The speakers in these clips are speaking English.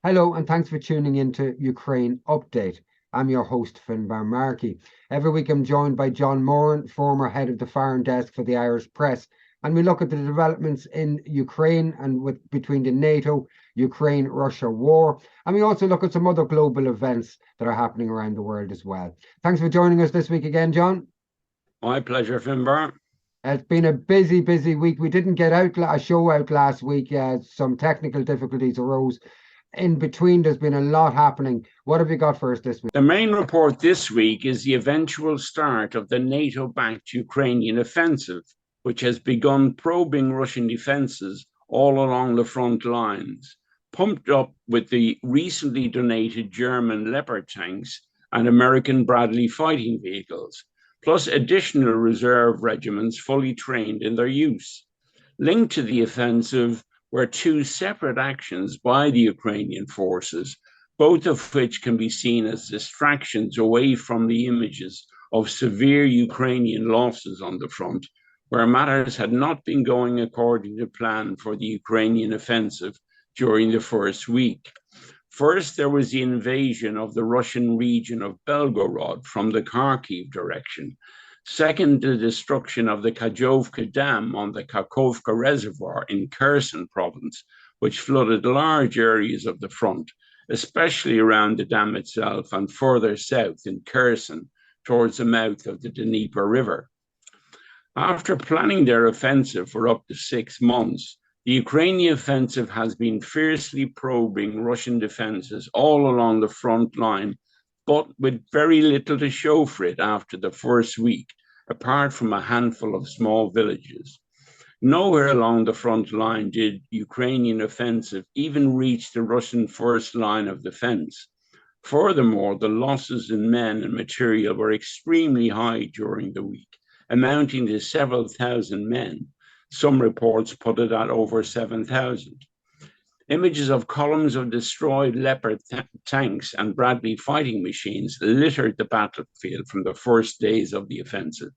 Hello, and thanks for tuning in to Ukraine Update. I'm your host, Finbar Markey. Every week I'm joined by John Moran, former head of the foreign desk for the Irish Press, and we look at the developments in Ukraine and between the NATO, Ukraine-Russia war, and we also look at some other global events that are happening around the world as well. Thanks for joining us this week again, John. My pleasure, Finbar. It's been a busy week. We didn't get a show out last week. Some technical difficulties arose. In between, there's been a lot happening. What have you got for us this week? The main report this week is the eventual start of the NATO-backed Ukrainian offensive, which has begun probing Russian defenses all along the front lines, pumped up with the recently donated German Leopard tanks and American Bradley fighting vehicles, plus additional reserve regiments fully trained in their use. Linked to the offensive were two separate actions by the Ukrainian forces, both of which can be seen as distractions away from the images of severe Ukrainian losses on the front, where matters had not been going according to plan for the Ukrainian offensive during the first week. First, there was the invasion of the Russian region of Belgorod from the Kharkiv direction. Second, the destruction of the Kajovka Dam on the Kakhovka Reservoir in Kherson province, which flooded large areas of the front, especially around the dam itself and further south in Kherson towards the mouth of the Dnieper River. After planning their offensive for up to 6 months, the Ukrainian offensive has been fiercely probing Russian defenses all along the front line, but with very little to show for it after the first week, apart from a handful of small villages. Nowhere along the front line did Ukrainian offensive even reach the Russian first line of defense. Furthermore, the losses in men and material were extremely high during the week, amounting to several thousand men. Some reports put it at over 7,000. Images of columns of destroyed Leopard tanks and Bradley fighting machines littered the battlefield from the first days of the offensive.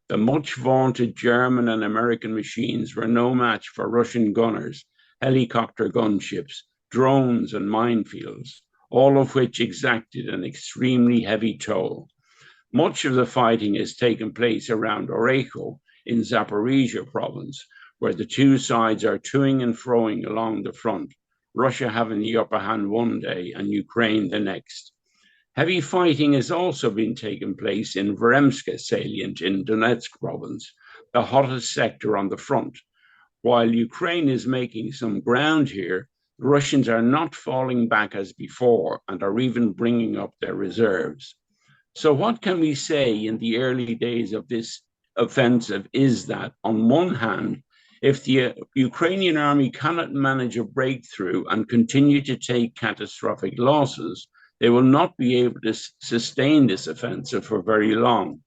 The much vaunted German and American machines were no match for Russian gunners, helicopter gunships, drones, and minefields, all of which exacted an extremely heavy toll. Much of the fighting has taken place around Reich in Zaporizhia province, where the two sides are toing and froing along the front, Russia having the upper hand one day and Ukraine the next. Heavy fighting has also been taking place in Vremska salient in Donetsk province, the hottest sector on the front. While Ukraine is making some ground here, the Russians are not falling back as before and are even bringing up their reserves. So what can we say in the early days of this offensive is that, on one hand, if the Ukrainian army cannot manage a breakthrough and continue to take catastrophic losses, they will not be able to sustain this offensive for very long.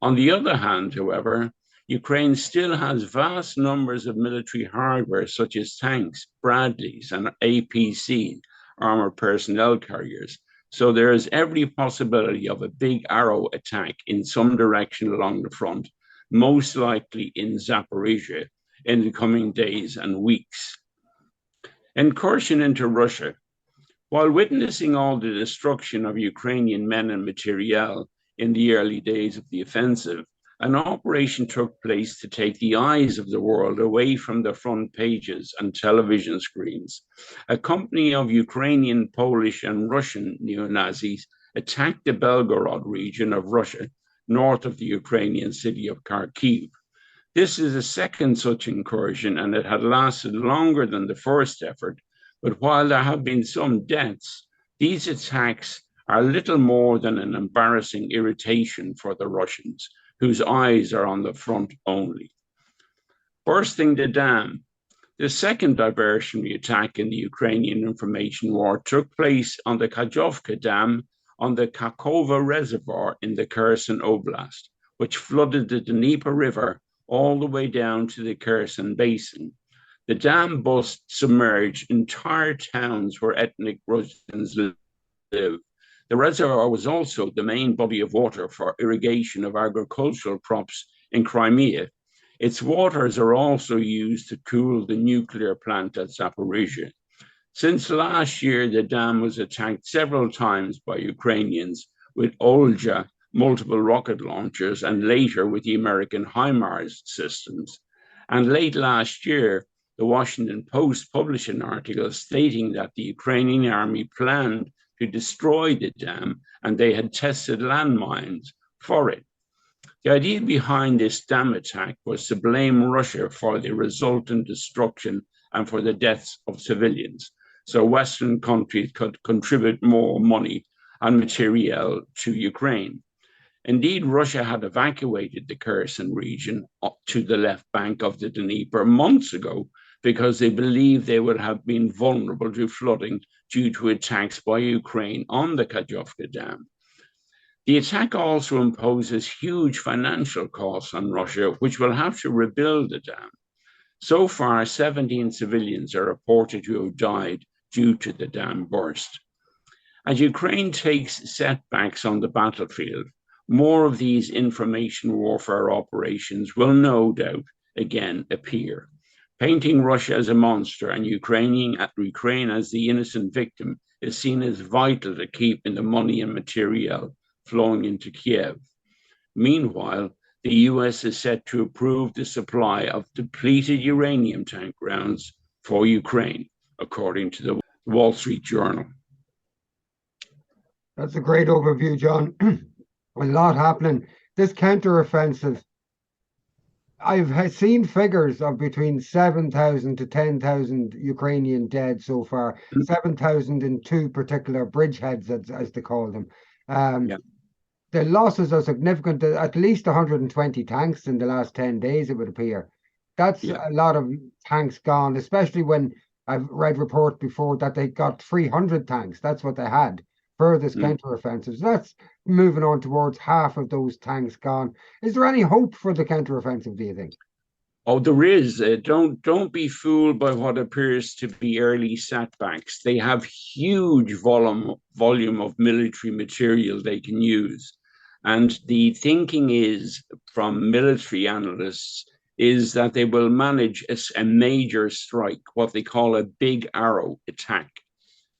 On the other hand, however, Ukraine still has vast numbers of military hardware such as tanks, Bradleys, and APC, armored personnel carriers. So there is every possibility of a big arrow attack in some direction along the front, most likely in Zaporizhia, in the coming days and weeks. Incursion into Russia. While witnessing all the destruction of Ukrainian men and materiel in the early days of the offensive, an operation took place to take the eyes of the world away from the front pages and television screens. A company of Ukrainian, Polish, and Russian neo-Nazis attacked the Belgorod region of Russia, north of the Ukrainian city of Kharkiv. This is a second such incursion, and it had lasted longer than the first effort. But while there have been some deaths, these attacks are little more than an embarrassing irritation for the Russians, whose eyes are on the front only. Bursting the dam. The second diversionary attack in the Ukrainian information war took place on the Kajovka Dam on the Kakhovka Reservoir in the Kherson Oblast, which flooded the Dnieper River all the way down to the Kherson Basin. The dam bust submerged entire towns where ethnic Russians live. The reservoir was also the main body of water for irrigation of agricultural crops in Crimea. Its waters are also used to cool the nuclear plant at Zaporizhia. Since last year, the dam was attacked several times by Ukrainians with Olja multiple rocket launchers and later with the American HIMARS systems. And late last year, the Washington Post published an article stating that the Ukrainian army planned to destroy the dam and they had tested landmines for it. The idea behind this dam attack was to blame Russia for the resultant destruction and for the deaths of civilians, so Western countries could contribute more money and materiel to Ukraine. Indeed, Russia had evacuated the Kherson region up to the left bank of the Dnieper months ago because they believed they would have been vulnerable to flooding due to attacks by Ukraine on the Kajovka Dam. The attack also imposes huge financial costs on Russia, which will have to rebuild the dam. So far, 17 civilians are reported to have died due to the dam burst. As Ukraine takes setbacks on the battlefield, more of these information warfare operations will no doubt again appear. Painting Russia as a monster and Ukraine as the innocent victim is seen as vital to keeping the money and materiel flowing into Kiev. Meanwhile, the US is set to approve the supply of depleted uranium tank rounds for Ukraine, according to the Wall Street Journal. That's a great overview, John. A lot happening. This counteroffensive, I've seen figures of between 7,000 to 10,000 Ukrainian dead so far, 7,000 in two particular bridgeheads, as they call them. The losses are significant, at least 120 tanks in the last 10 days, it would appear. That's a lot of tanks gone, especially when I've read reports before that they got 300 tanks. That's what they had for this counteroffensive. So that's moving on towards half of those tanks gone. Is there any hope for the counteroffensive, do you think? Oh, there is. Don't be fooled by what appears to be early setbacks. They have huge volume of military material they can use. And the thinking is, from military analysts, is that they will manage a major strike, what they call a big arrow attack,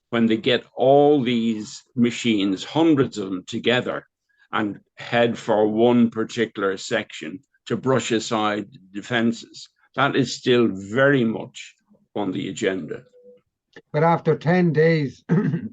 when they get all these machines, hundreds of them together, and head for one particular section to brush aside defenses. That is still very much on the agenda. But after 10 days,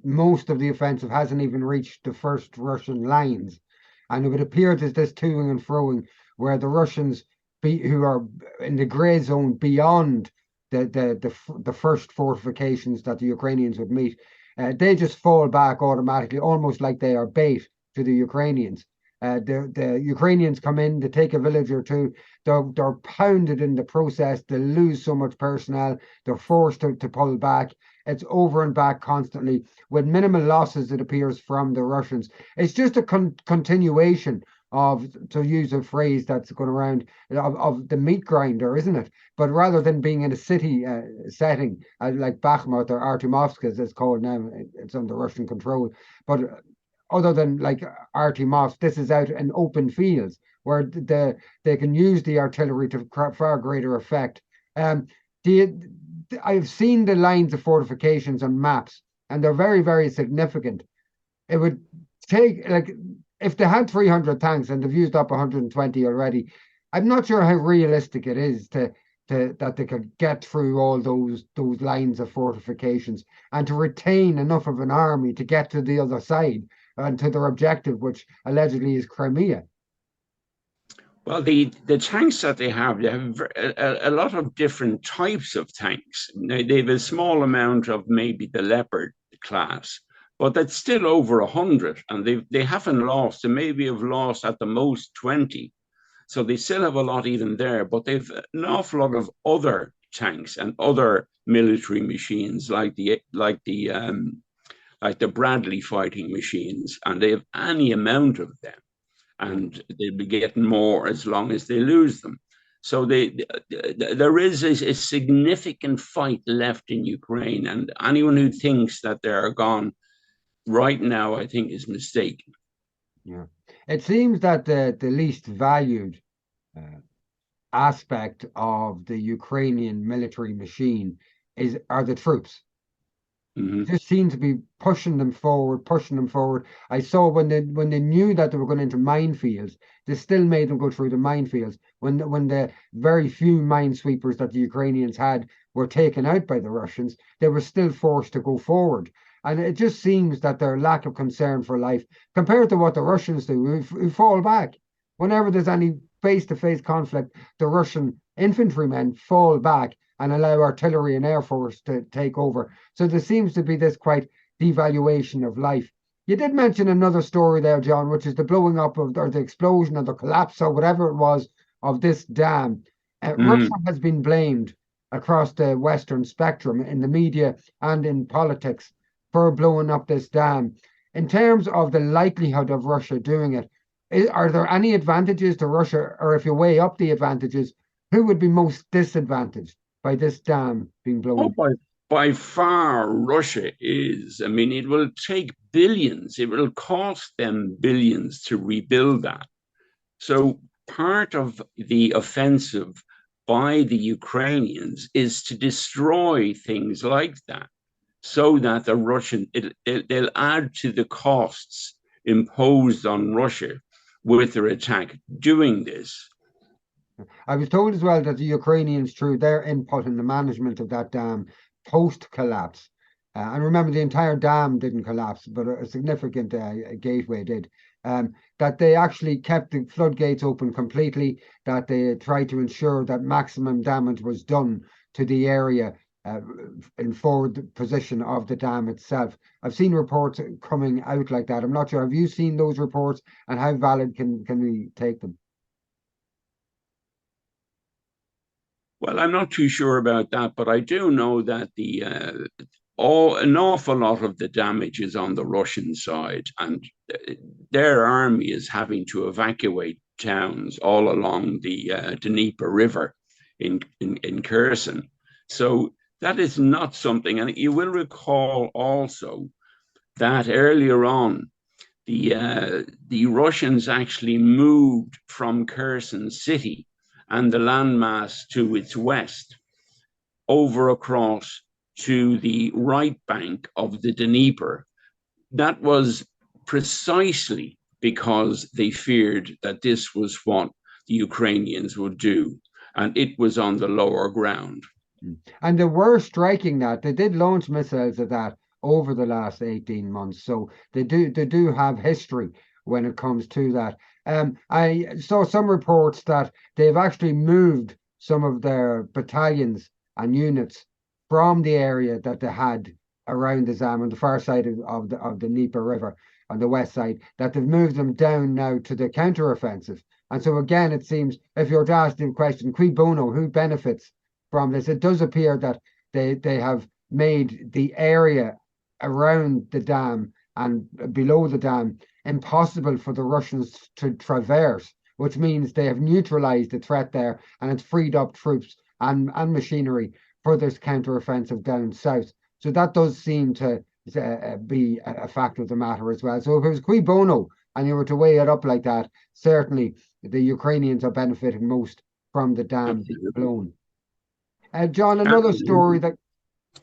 most of the offensive hasn't even reached the first Russian lines. And it would appear there's this toing and froing where the Russians, who are in the grey zone beyond the first fortifications that the Ukrainians would meet, they just fall back automatically, almost like they are bait to the Ukrainians. The Ukrainians come in, they take a village or two, they're pounded in the process, they lose so much personnel, they're forced to pull back. It's over and back constantly with minimal losses, it appears, from the Russians. It's just a continuation of, to use a phrase that's going around, of the meat grinder, isn't it? But rather than being in a city setting like Bakhmut or Artemovsk, as it's called now, it's under Russian control. But other than like Artemovsk, this is out in open fields where they can use the artillery to far greater effect. I've seen the lines of fortifications on maps, and they're very, very significant. It would take, like, if they had 300 tanks and they've used up 120 already, I'm not sure how realistic it is that they could get through all those lines of fortifications and to retain enough of an army to get to the other side and to their objective, which allegedly is Crimea. Well, the tanks that they have a lot of different types of tanks. They have a small amount of maybe the Leopard class, but that's still over 100, and they haven't lost. They maybe have lost at the most 20, so they still have a lot even there. But they've an awful lot of other tanks and other military machines, like the Bradley fighting machines, and they have any amount of them. And they'll be getting more as long as they lose them. So there is a significant fight left in Ukraine, and anyone who thinks that they're gone right now, I think, is mistaken. Yeah, it seems that the least valued aspect of the Ukrainian military machine are the troops. Just seemed to be pushing them forward, pushing them forward. I saw when they knew that they were going into minefields, they still made them go through the minefields. When the very few minesweepers that the Ukrainians had were taken out by the Russians, they were still forced to go forward. And it just seems that their lack of concern for life, compared to what the Russians do, who fall back. Whenever there's any face-to-face conflict, the Russian infantrymen fall back and allow artillery and air force to take over. So there seems to be this quite devaluation of life. You did mention another story there, John, which is the blowing up of, or the explosion or the collapse or whatever it was of this dam. Russia has been blamed across the Western spectrum in the media and in politics for blowing up this dam. In terms of the likelihood of Russia doing it, are there any advantages to Russia, or if you weigh up the advantages, who would be most disadvantaged by this dam being blown? Oh, by far, Russia is. I mean, it will take billions. It will cost them billions to rebuild that. So part of the offensive by the Ukrainians is to destroy things like that, so that the Russian they'll add to the costs imposed on Russia with their attack doing this. I was told as well that the Ukrainians, through their input in the management of that dam post-collapse, and remember the entire dam didn't collapse, but a significant gateway did, that they actually kept the floodgates open completely, that they tried to ensure that maximum damage was done to the area in forward position of the dam itself. I've seen reports coming out like that. I'm not sure. Have you seen those reports, and how valid can we take them? Well, I'm not too sure about that, but I do know that an awful lot of the damage is on the Russian side, and their army is having to evacuate towns all along the Dnieper River in Kherson. So that is not something, and you will recall also that earlier on, the Russians actually moved from Kherson city and the landmass to its west, over across to the right bank of the Dnieper. That was precisely because they feared that this was what the Ukrainians would do, and it was on the lower ground. And they were striking that. They did launch missiles at that over the last 18 months. So they do have history when it comes to that. I saw some reports that they've actually moved some of their battalions and units from the area that they had around the Zam on the far side of the Dnieper River on the west side, that they've moved them down now to the counteroffensive. And so again, it seems, if you're to ask the question, cui bono, who benefits from this, it does appear that they have made the area around the dam and below the dam impossible for the Russians to traverse, which means they have neutralized the threat there, and it's freed up troops and machinery for this counteroffensive down south. So that does seem to be a fact of the matter as well. So if it was cui bono and you were to weigh it up like that, certainly the Ukrainians are benefiting most from the dam being blown. John, another story that,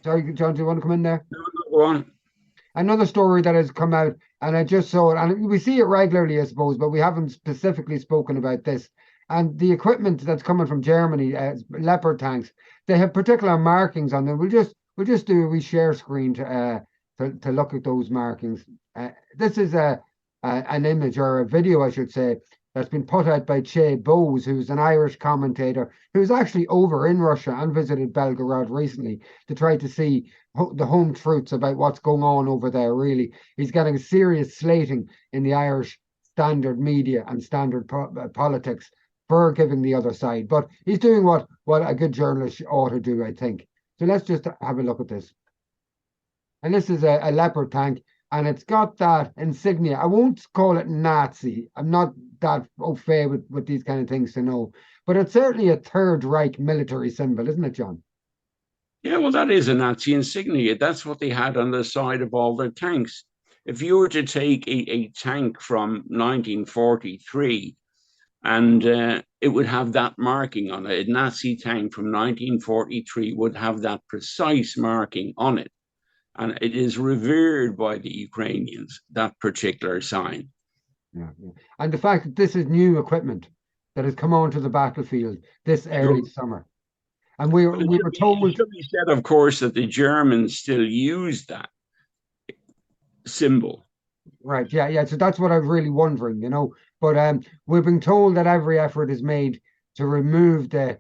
sorry, John, do you want to come in there? No, go on. Another story that has come out, and I just saw it, and we see it regularly, I suppose, but we haven't specifically spoken about this. And the equipment that's coming from Germany, Leopard tanks, they have particular markings on them. We'll just do a wee share screen to look at those markings. This is an image, or a video, I should say, that's been put out by Che Bose, who's an Irish commentator who's actually over in Russia and visited Belgorod recently to try to see the home truths about what's going on over there, really. He's getting a serious slating in the Irish standard media and standard politics for giving the other side. But he's doing what a good journalist ought to do, I think. So let's just have a look at this. And this is a Leopard tank, and it's got that insignia. I won't call it Nazi. I'm not that au fait with these kind of things to know. But it's certainly a Third Reich military symbol, isn't it, John? Yeah, well, that is a Nazi insignia. That's what they had on the side of all their tanks. If you were to take a tank from 1943 and it would have that marking on it, a Nazi tank from 1943 would have that precise marking on it. And it is revered by the Ukrainians, that particular sign. Yeah, yeah. And the fact that this is new equipment that has come onto the battlefield this early summer. And we Well, were told. it should be said, of course, that the Germans still use that symbol. Right, yeah, yeah. So that's what I was really wondering, you know. But we've been told that every effort is made to remove the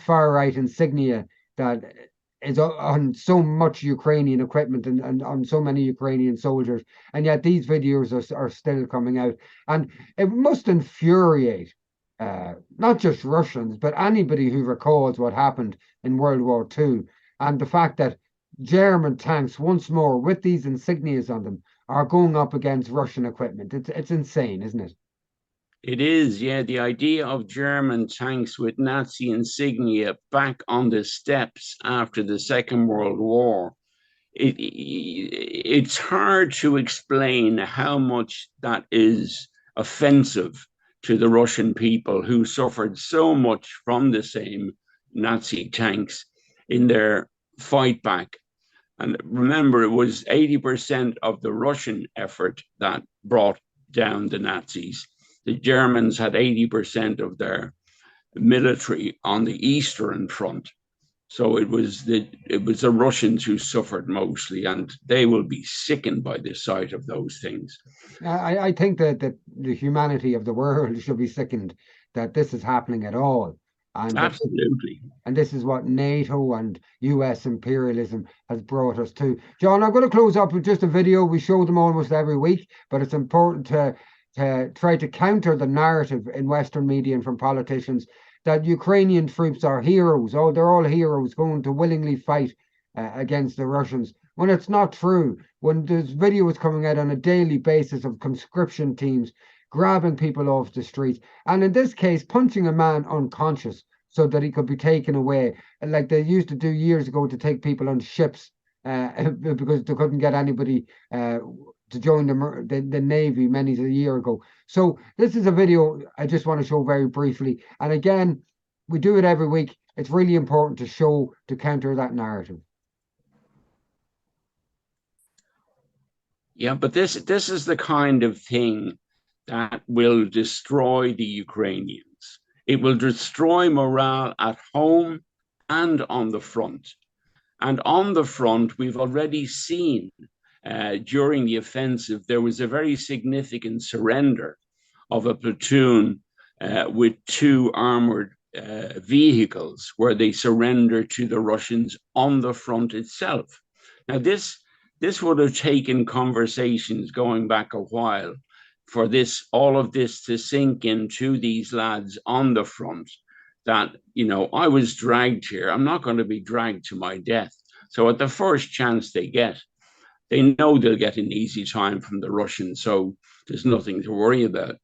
far right insignia that is on so much Ukrainian equipment and on so many Ukrainian soldiers. And yet these videos are still coming out. And it must infuriate not just Russians, but anybody who recalls what happened in World War II and the fact that German tanks once more with these insignias on them are going up against Russian equipment. It's insane, isn't it? It is, yeah. The idea of German tanks with Nazi insignia back on the steppes after the Second World War. It's hard to explain how much that is offensive to the Russian people who suffered so much from the same Nazi tanks in their fight back. And remember, it was 80% of the Russian effort that brought down the Nazis. The Germans had 80% of their military on the Eastern Front. So it was the Russians who suffered mostly, and they will be sickened by the sight of those things. I think that the humanity of the world should be sickened that this is happening at all. And absolutely. And this is what NATO and US imperialism has brought us to. John, I'm going to close up with just a video. We show them almost every week, but it's important to try to counter the narrative in Western media and from politicians that Ukrainian troops are heroes. Oh, they're all heroes going to willingly fight against the Russians. When it's not true, when there's videos coming out on a daily basis of conscription teams grabbing people off the streets, and in this case, punching a man unconscious so that he could be taken away, like they used to do years ago to take people on ships because they couldn't get anybody to join the Navy many a year ago. So this is a video I just want to show very briefly. And again, we do it every week. It's really important to show, to counter that narrative. Yeah, but this is the kind of thing that will destroy the Ukrainians. It will destroy morale at home and on the front. And on the front, we've already seen during the offensive, there was a very significant surrender of a platoon with two armored vehicles where they surrendered to the Russians on the front itself. Now, this would have taken conversations going back a while for all of this to sink into these lads on the front, that, you know, I was dragged here. I'm not going to be dragged to my death. So at the first chance they get, they know they'll get an easy time from the Russians. So there's nothing to worry about.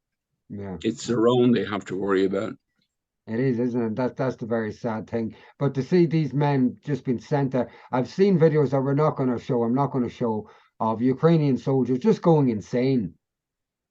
Yeah, it's their own they have to worry about. It is, isn't it? That's the very sad thing. But to see these men just being sent there, I've seen videos that we're not going to show. I'm not going to show of Ukrainian soldiers just going insane.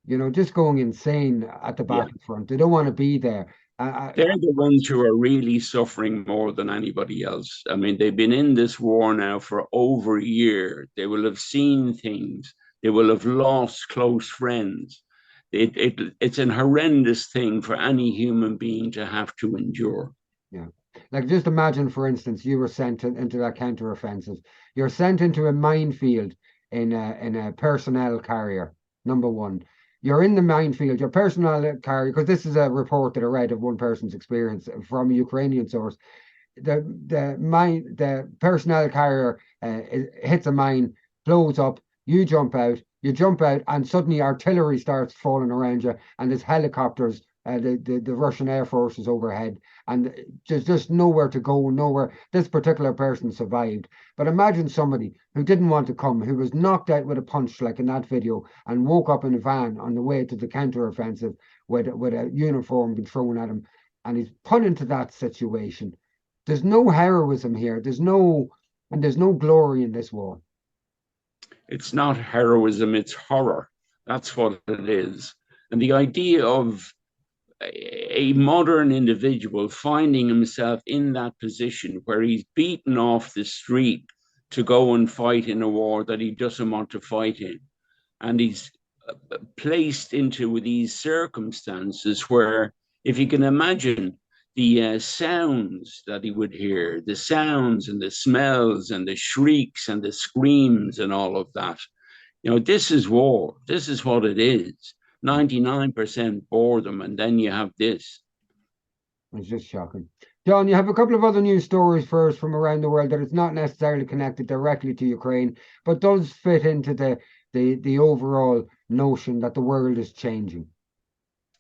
You know, just going insane at the battlefront. They don't want to be there. They're the ones who are really suffering more than anybody else. I mean, they've been in this war now for over a year. They will have seen things. They will have lost close friends. It's an horrendous thing for any human being to have to endure. Yeah. Like, just imagine, for instance, you were sent into that counteroffensive. You're sent into a minefield in a personnel carrier, number one. You're in the minefield, your personnel carrier, because this is a report that I read of one person's experience from a Ukrainian source. The personnel carrier hits a mine, blows up, you jump out, and suddenly artillery starts falling around you, and there's helicopters, the Russian Air Force is overhead, and there's just nowhere to go, nowhere. This particular person survived. But imagine somebody who didn't want to come, who was knocked out with a punch, like in that video, and woke up in a van on the way to the counteroffensive with a uniform being thrown at him, and he's put into that situation. There's no heroism here. There's no glory in this war. It's not heroism, it's horror. That's what it is. And the idea of a modern individual finding himself in that position where he's beaten off the street to go and fight in a war that he doesn't want to fight in. And he's placed into these circumstances where, if you can imagine the sounds that he would hear, the sounds and the smells and the shrieks and the screams and all of that, you know, this is war. This is what it is. 99% boredom, and then you have this. It's just shocking. John, you have a couple of other news stories for us from around the world that is not necessarily connected directly to Ukraine, but does fit into the overall notion that the world is changing.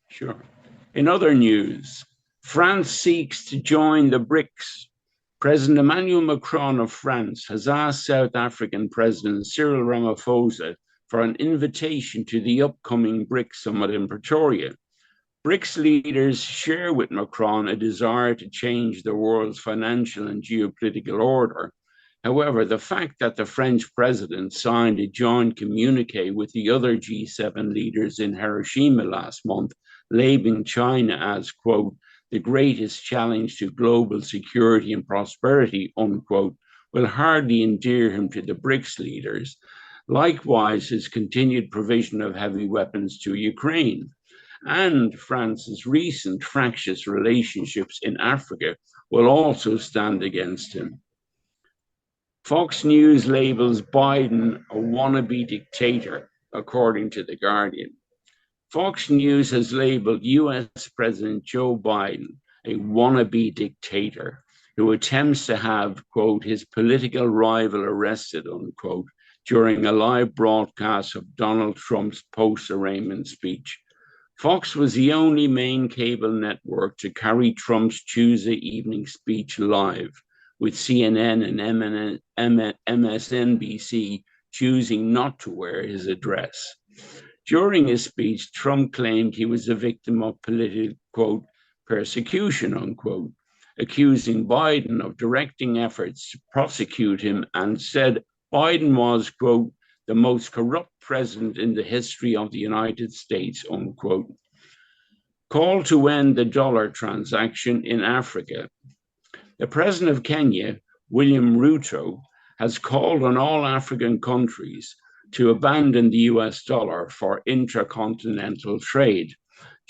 Sure. In other news, France seeks to join the BRICS. President Emmanuel Macron of France has asked South African President Cyril Ramaphosa for an invitation to the upcoming BRICS summit in Pretoria. BRICS leaders share with Macron a desire to change the world's financial and geopolitical order. However, the fact that the French president signed a joint communique with the other G7 leaders in Hiroshima last month, labeling China as, quote, the greatest challenge to global security and prosperity, unquote, will hardly endear him to the BRICS leaders. Likewise, his continued provision of heavy weapons to Ukraine and France's recent fractious relationships in Africa will also stand against him. Fox News labels Biden a wannabe dictator, according to The Guardian. Fox News has labeled US President Joe Biden a wannabe dictator who attempts to have, quote, his political rival arrested, unquote, during a live broadcast of Donald Trump's post-arraignment speech. Fox was the only main cable network to carry Trump's Tuesday evening speech live, with CNN and MSNBC choosing not to wear his address. During his speech, Trump claimed he was a victim of political, quote, persecution, unquote, accusing Biden of directing efforts to prosecute him, and said Biden was, quote, the most corrupt president in the history of the United States, unquote. Call to end the dollar transaction in Africa. The president of Kenya, William Ruto, has called on all African countries to abandon the US dollar for intracontinental trade.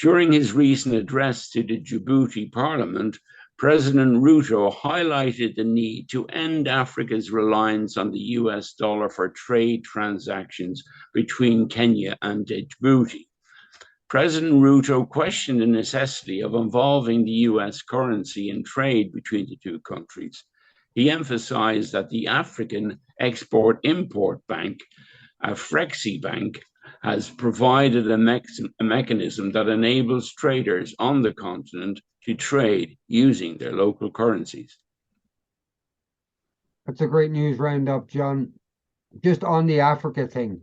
During his recent address to the Djibouti Parliament, President Ruto highlighted the need to end Africa's reliance on the US dollar for trade transactions between Kenya and Djibouti. President Ruto questioned the necessity of involving the US currency in trade between the two countries. He emphasized that the African Export-Import Bank, Afrexi Bank, has provided a mechanism that enables traders on the continent to trade using their local currencies. That's a great news roundup, John. Just on the Africa thing,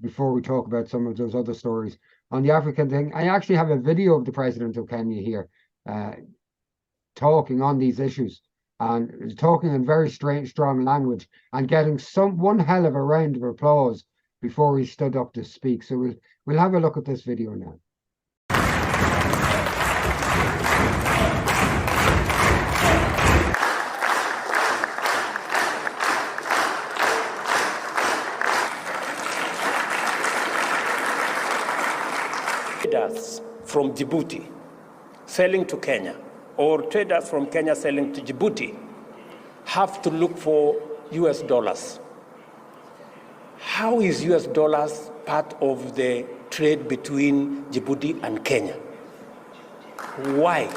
before we talk about some of those other stories, on the African thing, I actually have a video of the president of Kenya here talking on these issues, and talking in very strong language and getting one hell of a round of applause before he stood up to speak. So we'll have a look at this video now. Traders from Djibouti selling to Kenya, or traders from Kenya selling to Djibouti, have to look for US dollars. How is US dollars part of the trade between Djibouti and Kenya? Why?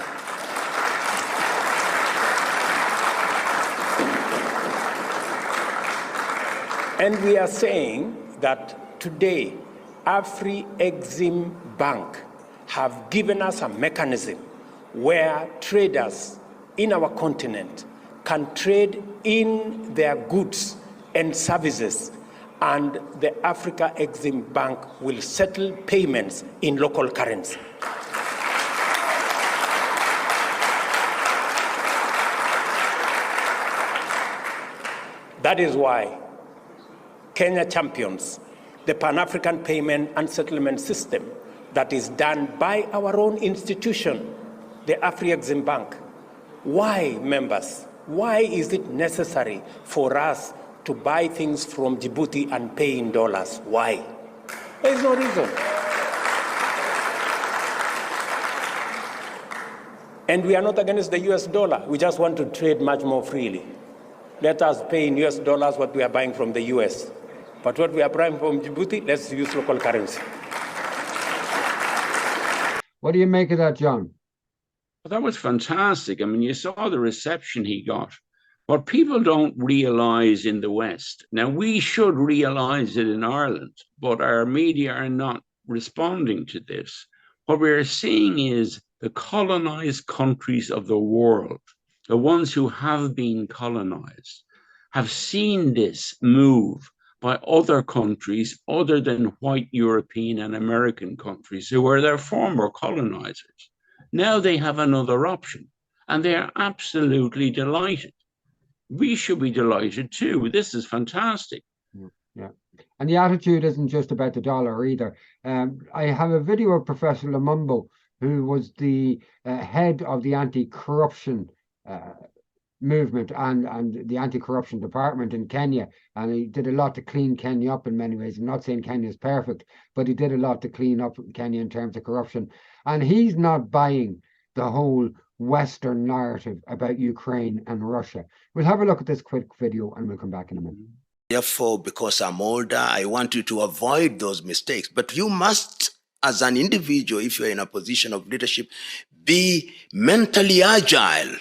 And we are saying that today, Afri-Exim Bank have given us a mechanism where traders in our continent can trade in their goods and services, and the Africa Exim Bank will settle payments in local currency. That is why Kenya champions the Pan-African payment and settlement system that is done by our own institution, the Afri-Exim Bank. Why, members? Why is it necessary for us to buy things from Djibouti and pay in dollars? Why? There is no reason. And we are not against the US dollar. We just want to trade much more freely. Let us pay in US dollars what we are buying from the US. But what we are buying from Djibouti, let's use local currency. What do you make of that, John? Well, that was fantastic. I mean, you saw the reception he got. What people don't realize in the West, now we should realize it in Ireland, but our media are not responding to this. What we're seeing is the colonized countries of the world, the ones who have been colonized, have seen this move by other countries other than white European and American countries who were their former colonizers. Now they have another option, and they are absolutely delighted. We should be delighted too. This is fantastic. Yeah. And the attitude isn't just about the dollar either. I have a video of Professor Lumumba, who was the head of the anti-corruption movement and the anti-corruption department in Kenya. And he did a lot to clean Kenya up in many ways. I'm not saying Kenya is perfect, but he did a lot to clean up Kenya in terms of corruption. And he's not buying the whole Western narrative about Ukraine and Russia. We'll have a look at this quick video and we'll come back in a minute. Therefore, because I'm older, I want you to avoid those mistakes. But you must, as an individual, if you're in a position of leadership, be mentally agile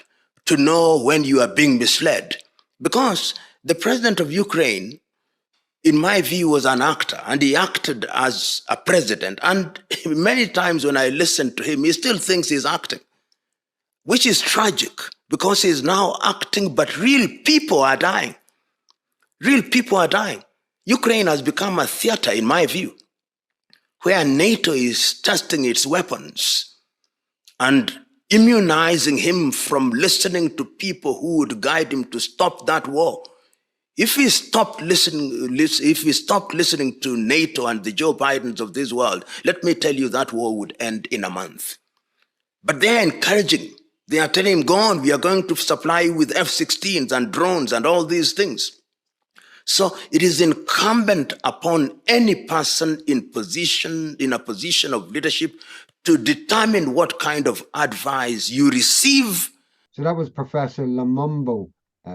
to know when you are being misled. Because the president of Ukraine, in my view, was an actor, and he acted as a president. And many times when I listen to him, he still thinks he's acting, which is tragic because he's now acting, but real people are dying. Real people are dying. Ukraine has become a theater, in my view, where NATO is testing its weapons and immunizing him from listening to people who would guide him to stop that war. If we stopped listening to NATO and the Joe Bidens of this world, let me tell you that war would end in a month. But they are encouraging. They are telling him, go on, we are going to supply you with F-16s and drones and all these things. So it is incumbent upon any person in a position of leadership to determine what kind of advice you receive. So that was Professor Lumumba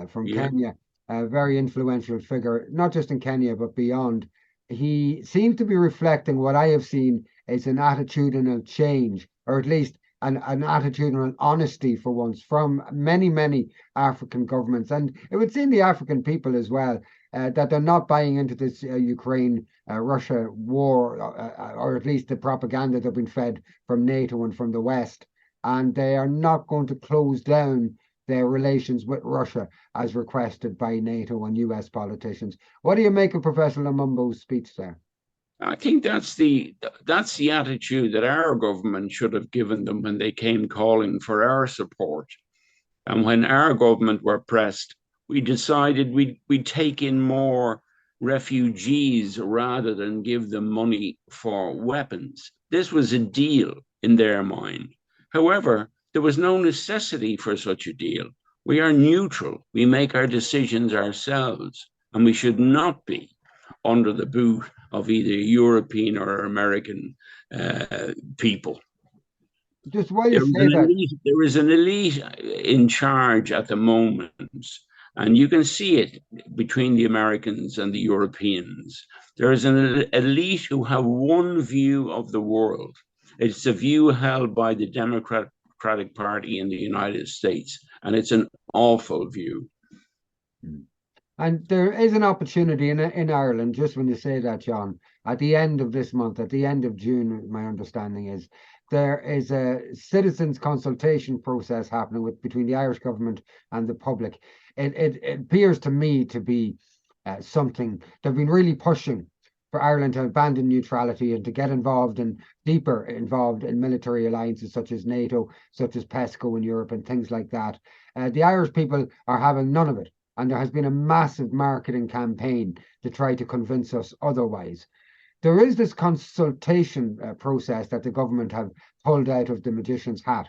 from Kenya, a very influential figure, not just in Kenya, but beyond. He seems to be reflecting what I have seen is an attitudinal change, or at least an attitudinal honesty for once from many, many African governments. And it would seem the African people as well, that they're not buying into this Ukraine-Russia war, or at least the propaganda that's been fed from NATO and from the West. And they are not going to close down their relations with Russia as requested by NATO and US politicians. What do you make of Professor Lumumba's speech there? I think that's the attitude that our government should have given them when they came calling for our support. And when our government were pressed, we decided we'd take in more refugees rather than give them money for weapons. This was a deal in their mind. However, there was no necessity for such a deal. We are neutral. We make our decisions ourselves, and we should not be under the boot of either European or American people. Just while you say that, there is an elite in charge at the moment, and you can see it between the Americans and the Europeans. There is an elite who have one view of the world. It's a view held by the Democratic Party in the United States, and it's an awful view. And there is an opportunity in Ireland, just when you say that, John, at the end of this month, at the end of June, my understanding is, there is a citizens consultation process happening between the Irish government and the public. It appears to me to be something they've been really pushing for Ireland to abandon neutrality and to get deeper involved in military alliances such as NATO, such as PESCO in Europe and things like that. The Irish people are having none of it. And there has been a massive marketing campaign to try to convince us otherwise. There is this consultation process that the government have pulled out of the magician's hat.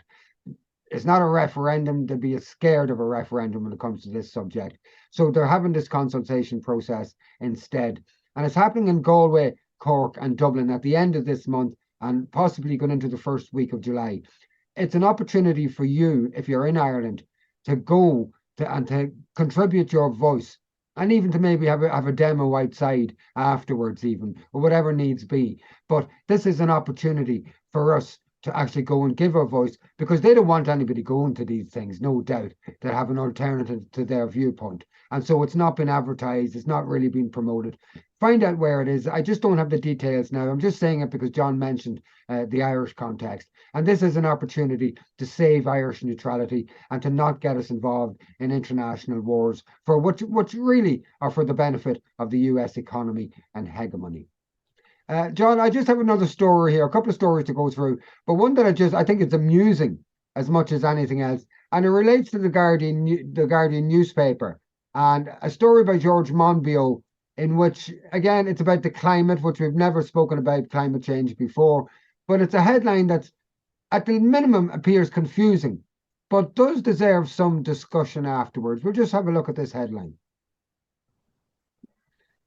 it's not a referendum. They'd be scared of a referendum when it comes to this subject. So they're having this consultation process instead. And it's happening in Galway, Cork, and Dublin at the end of this month and possibly going into the first week of July. It's an opportunity for you, if you're in Ireland, to go and to contribute your voice, and even to maybe have a demo outside afterwards, even, or whatever needs be. But this is an opportunity for us to actually go and give our voice, because they don't want anybody going to these things, no doubt, that have an alternative to their viewpoint. And so it's not been advertised, it's not really been promoted. Find out where it is. I just don't have the details now. I'm just saying it because John mentioned the Irish context. And this is an opportunity to save Irish neutrality and to not get us involved in international wars for which really are for the benefit of the US economy and hegemony. John, I just have another story here, a couple of stories to go through, but one that I think it's amusing as much as anything else, and it relates to the Guardian newspaper, and a story by George Monbiot, in which, again, it's about the climate, which we've never spoken about climate change before, but it's a headline that's, at the minimum, appears confusing, but does deserve some discussion afterwards. We'll just have a look at this headline.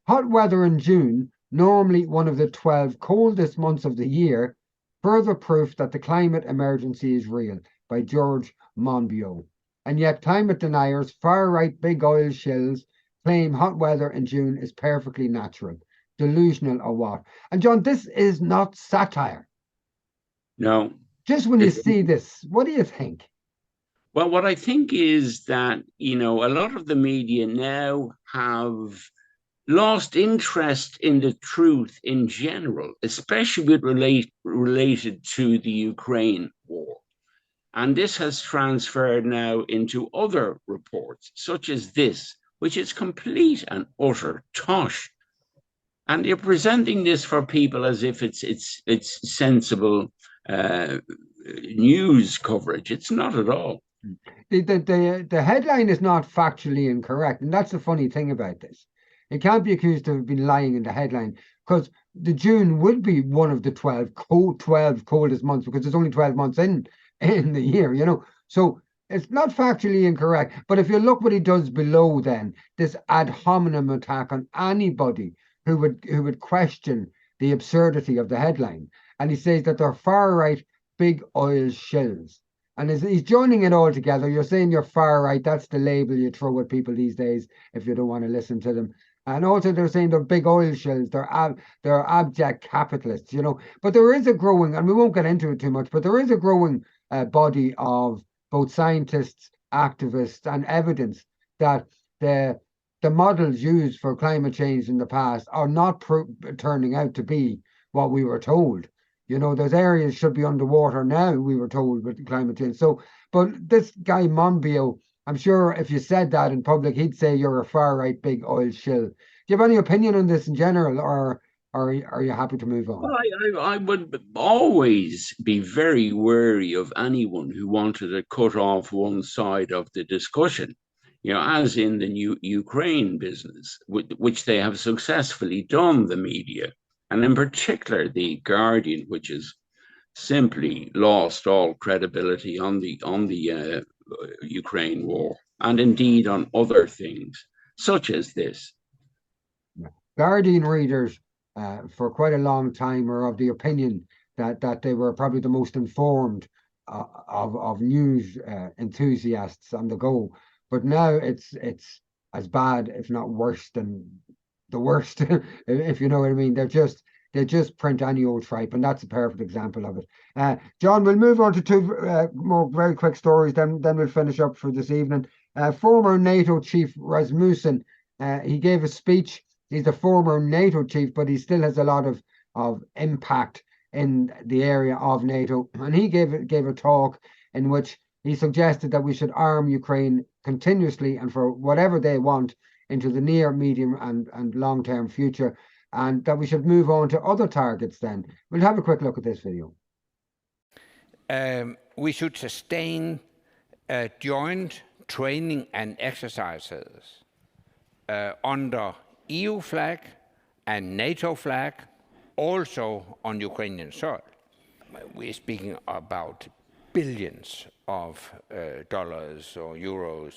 Hot weather in June, normally one of the 12 coldest months of the year, further proof that the climate emergency is real, by George Monbiot. And yet climate deniers, far-right big oil shills, claim hot weather in June is perfectly natural. Delusional or what? And John, this is not satire. No. Just when you see this, what do you think? Well, what I think is that, a lot of the media now have lost interest in the truth in general, especially related to the Ukraine war. And this has transferred now into other reports, such as this, which is complete and utter tosh. And you're presenting this for people as if it's sensible news coverage. It's not at all. The headline is not factually incorrect, and that's the funny thing about this. It can't be accused of being lying in the headline, because the June would be one of the 12 coldest months, because there's only 12 months in the year, So it's not factually incorrect. But if you look what he does below, then this ad hominem attack on anybody who would question the absurdity of the headline, and he says that they're far right big oil shills. And he's joining it all together. You're saying you're far right. That's the label you throw at people these days if you don't want to listen to them. And also they're saying they're big oil shills. They're abject capitalists, But there is a growing, and we won't get into it too much, but there is a growing body of both scientists, activists, and evidence that the models used for climate change in the past are not turning out to be what we were told. Those areas should be underwater now, we were told, with climate change. So, but this guy Monbiot, I'm sure if you said that in public, he'd say you're a far-right big oil shill. Do you have any opinion on this in general, or are you happy to move on? Well, I would always be very wary of anyone who wanted to cut off one side of the discussion, as in the Ukraine business, which they have successfully done, the media. And in particular, the Guardian, which has simply lost all credibility on the Ukraine war, and indeed on other things, such as this. Guardian readers, for quite a long time, are of the opinion that they were probably the most informed of news enthusiasts on the go. But now it's as bad, if not worse, than the worst, if you know what I mean. They just print any old tripe, and that's a perfect example of it. John, we'll move on to two more very quick stories, then we'll finish up for this evening. Former NATO chief Rasmussen, he gave a speech. He's a former NATO chief, but he still has a lot of impact in the area of NATO, and he gave a talk in which he suggested that we should arm Ukraine continuously and for whatever they want into the near, medium, and long-term future, and that we should move on to other targets then. We'll have a quick look at this video. We should sustain joint training and exercises under EU flag and NATO flag, also on Ukrainian soil. We're speaking about billions of dollars or euros,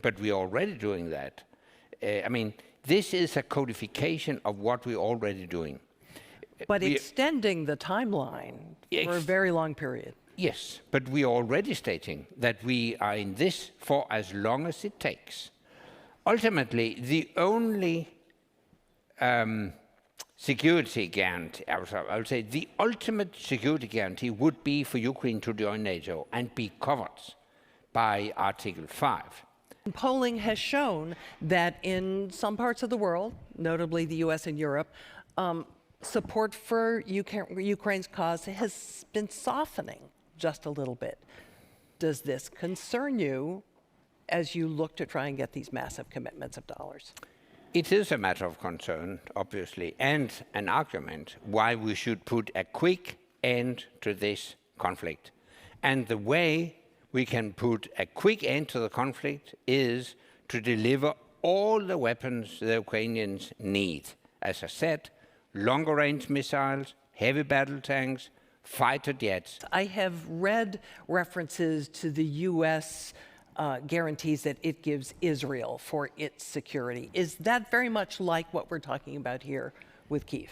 but we're already doing that. I mean, this is a codification of what we're already doing. But extending the timeline for a very long period. Yes, but we are already stating that we are in this for as long as it takes. Ultimately, the only security guarantee, I would say the ultimate security guarantee would be for Ukraine to join NATO and be covered by Article 5. Polling has shown that in some parts of the world, notably the US and Europe, support for Ukraine's cause has been softening just a little bit. Does this concern you as you look to try and get these massive commitments of dollars? It is a matter of concern, obviously, and an argument why we should put a quick end to this conflict. And the way we can put a quick end to the conflict is to deliver all the weapons the Ukrainians need. As I said, longer range missiles, heavy battle tanks, fighter jets. I have read references to the US guarantees that it gives Israel for its security. Is that very much like what we're talking about here with Kyiv?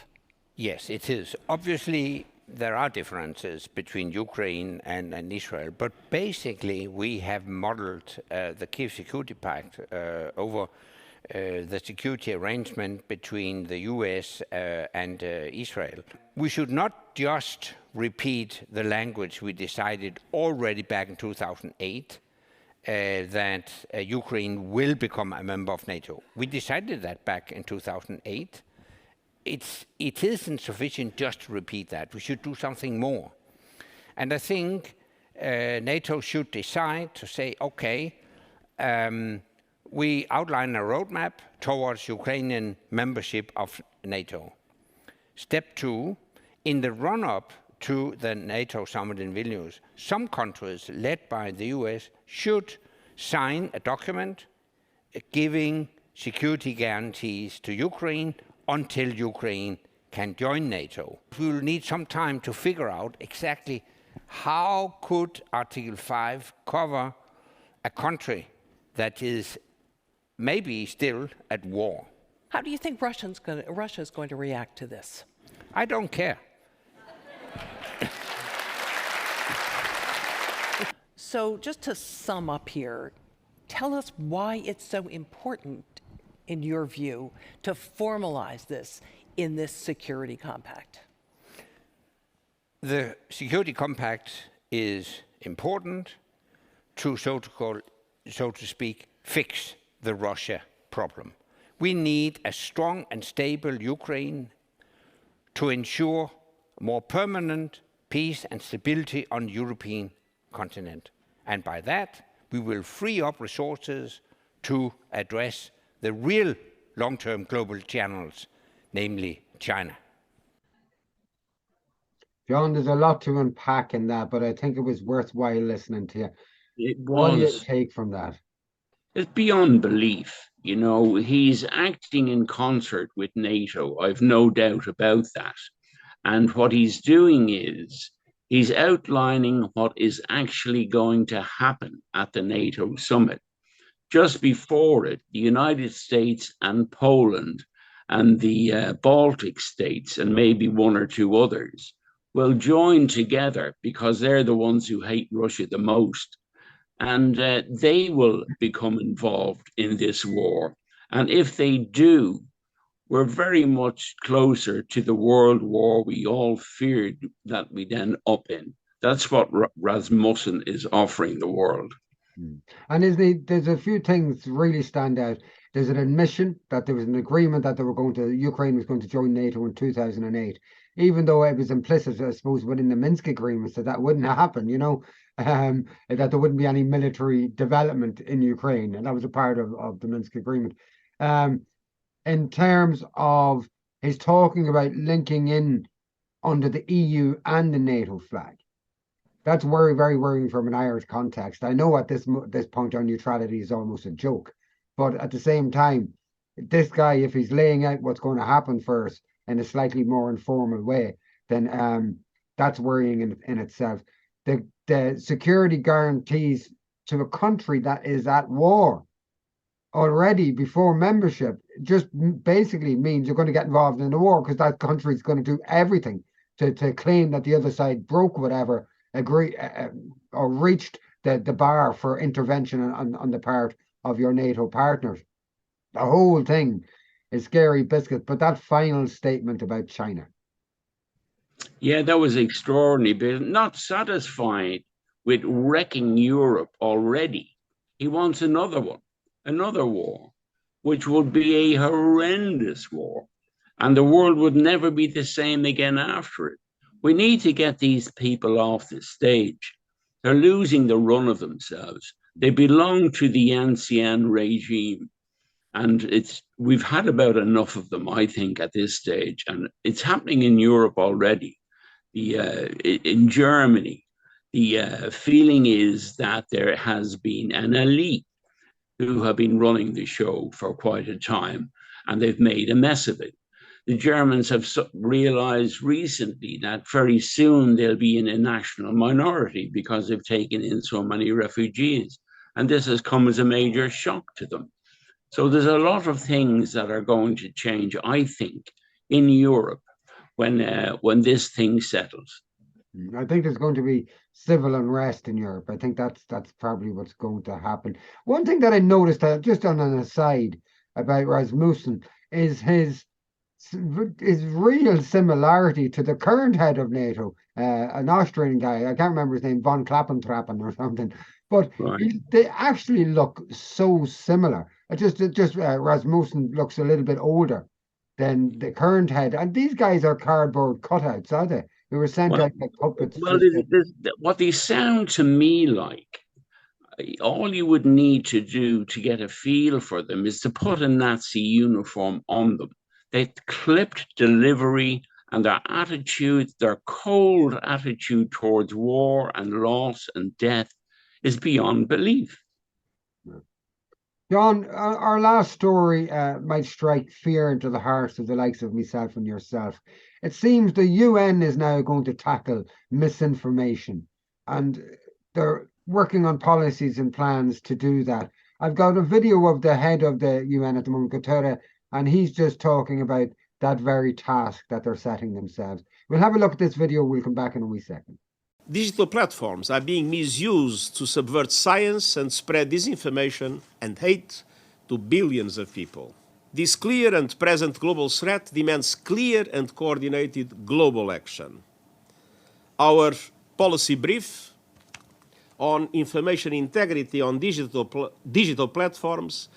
Yes, it is. Obviously, there are differences between Ukraine and Israel, but basically we have modeled the Kyiv Security Pact over the security arrangement between the US and Israel. We should not just repeat the language we decided already back in 2008 that Ukraine will become a member of NATO. We decided that back in 2008. It isn't sufficient just to repeat that. We should do something more. And I think NATO should decide to say, okay, we outline a roadmap towards Ukrainian membership of NATO. Step 2, in the run-up to the NATO summit in Vilnius, some countries led by the US should sign a document giving security guarantees to Ukraine until Ukraine can join NATO. We will need some time to figure out exactly how could Article 5 cover a country that is maybe still at war. How do you think Russia's going to react to this? I don't care. So just to sum up here, tell us why it's so important, in your view, to formalize this in this security compact. The security compact is important to, so to speak, fix the Russia problem. We need a strong and stable Ukraine to ensure more permanent peace and stability on the European continent. And by that, we will free up resources to address the real long-term global channels, namely China. John, there's a lot to unpack in that, but I think it was worthwhile listening to you. It was. What do you take from that? It's beyond belief. You know, he's acting in concert with NATO. I've no doubt about that. And what he's doing is he's outlining what is actually going to happen at the NATO summit. Just before it, the United States and Poland and the Baltic states and maybe one or two others will join together because they're the ones who hate Russia the most. And they will become involved in this war. And if they do, we're very much closer to the world war we all feared that we'd end up in. That's what Rasmussen is offering the world. And there's a few things really stand out. There's an admission that there was an agreement that Ukraine was going to join NATO in 2008, even though it was implicit, I suppose, within the Minsk agreements that wouldn't happen, that there wouldn't be any military development in Ukraine. And that was a part of the Minsk agreement. In terms of his talking about linking in under the EU and the NATO flag, that's very, very worrying from an Irish context. I know at this point our neutrality is almost a joke, but at the same time, this guy, if he's laying out what's going to happen for us in a slightly more informal way, then that's worrying in itself. the security guarantees to a country that is at war already before membership just basically means you're going to get involved in the war, because that country is going to do everything to claim that the other side broke whatever agree or reached the bar for intervention on the part of your NATO partners. The whole thing is scary biscuit. But that final statement about China. Yeah, that was extraordinary, but not satisfied with wrecking Europe already. He wants another one, another war, which would be a horrendous war. And the world would never be the same again after it. We need to get these people off the stage. They're losing the run of themselves. They belong to the ancien regime. And we've had about enough of them, I think, at this stage. And it's happening in Europe already. In Germany, the feeling is that there has been an elite who have been running the show for quite a time, and they've made a mess of it. The Germans have realized recently that very soon they'll be in a national minority because they've taken in so many refugees. And this has come as a major shock to them. So there's a lot of things that are going to change, I think, in Europe when this thing settles. I think there's going to be civil unrest in Europe. I think that's probably what's going to happen. One thing that I noticed, just on an aside about Rasmussen, is his real similarity to the current head of NATO, an Austrian guy. I can't remember his name, von Klappentrappen or something. But Right. they actually look so similar. Rasmussen looks a little bit older than the current head. And these guys are cardboard cutouts, are they? They were sent Well, out like puppets. well, what they sound to me like, all you would need to do to get a feel for them is to put a Nazi uniform on them. They clipped delivery, and their attitude, their cold attitude towards war and loss and death is beyond belief. John, our last story might strike fear into the hearts of the likes of myself and yourself. It seems the UN is now going to tackle misinformation, and they're working on policies and plans to do that. I've got a video of the head of the UN at the moment, Guterres, and he's just talking about that very task that they're setting themselves. We'll have a look at this video. We'll come back in a wee second. Digital platforms are being misused to subvert science and spread disinformation and hate to billions of people. This clear and present global threat demands clear and coordinated global action. Our policy brief on information integrity on digital platforms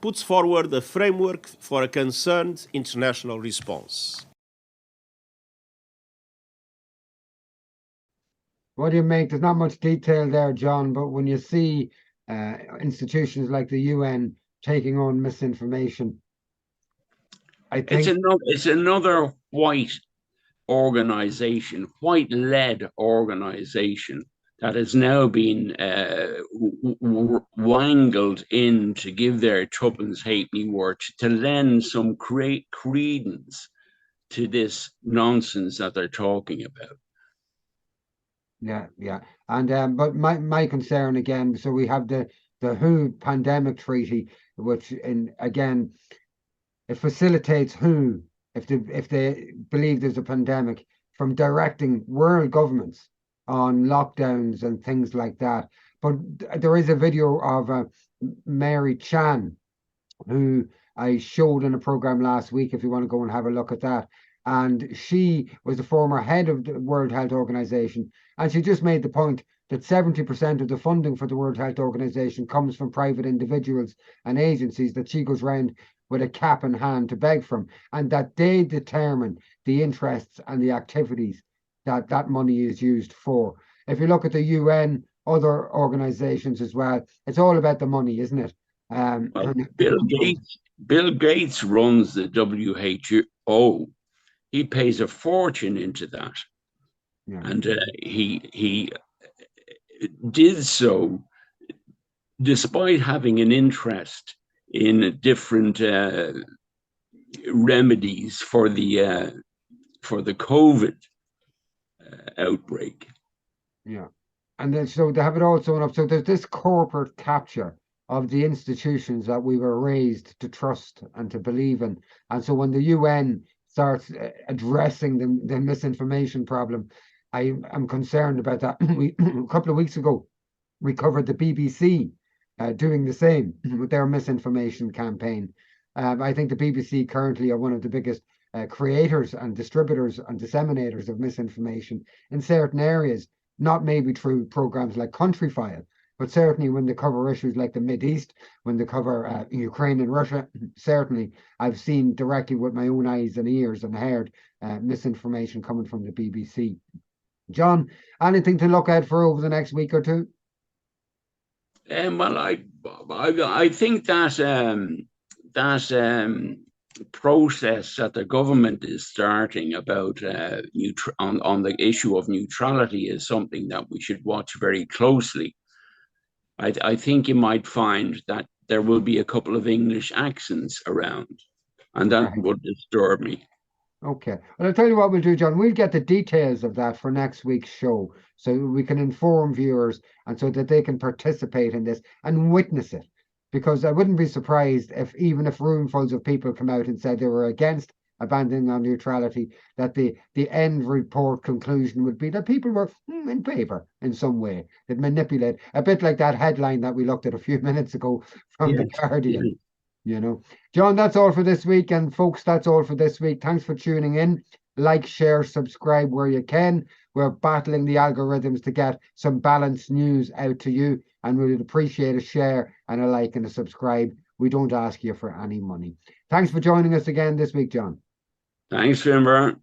puts forward a framework for a concerned international response. What do you make? There's not much detail there, John, but when you see institutions like the UN taking on misinformation, I think it's another white organization, white-led organization that has now been wangled in to give their tuppence halfpenny worth to lend some credence to this nonsense that they're talking about. Yeah. And but my concern again, so we have the WHO pandemic treaty, which again it facilitates WHO, if they believe there's a pandemic, from directing world governments on lockdowns and things like that. But there is a video of Mary Chan, who I showed in a program last week, if you want to go and have a look at that. And she was the former head of the World Health Organization. And she just made the point that 70% of the funding for the World Health Organization comes from private individuals and agencies that she goes round with a cap in hand to beg from, and that they determine the interests and the activities that money is used for. If you look at the UN, other organizations as well, it's all about the money, isn't it? Well, Bill Gates runs the WHO. He pays a fortune into that. Yeah. And he did so despite having an interest in different remedies for the COVID outbreak. Yeah. And then, so they have it all sewn up. So there's this corporate capture of the institutions that we were raised to trust and to believe in. And so when the UN starts addressing the misinformation problem, I am concerned about that. A couple of weeks ago, we covered the BBC doing the same with their misinformation campaign. I think the BBC currently are one of the biggest creators and distributors and disseminators of misinformation in certain areas, not maybe through programs like Country File, but certainly when they cover issues like the Mideast, when they cover Ukraine and Russia, certainly I've seen directly with my own eyes and ears and heard misinformation coming from the BBC. John, anything to look out for over the next week or two? Well, I think that process that the government is starting about on the issue of neutrality is something that we should watch very closely. I think you might find that there will be a couple of English accents around, and that would disturb me. Okay. Well, I'll tell you what we'll do, John. We'll get the details of that for next week's show so we can inform viewers and so that they can participate in this and witness it. Because I wouldn't be surprised if even if roomfuls of people come out and said they were against abandoning our neutrality, that the end report conclusion would be that people were in favour in some way. They'd manipulate, a bit like that headline that we looked at a few minutes ago from The Guardian. Yes. You know, John, that's all for this week. And folks, that's all for this week. Thanks for tuning in. Like, share, subscribe where you can. We're battling the algorithms to get some balanced news out to you. And we would appreciate a share and a like and a subscribe. We don't ask you for any money. Thanks for joining us again this week, John. Thanks, Finbar.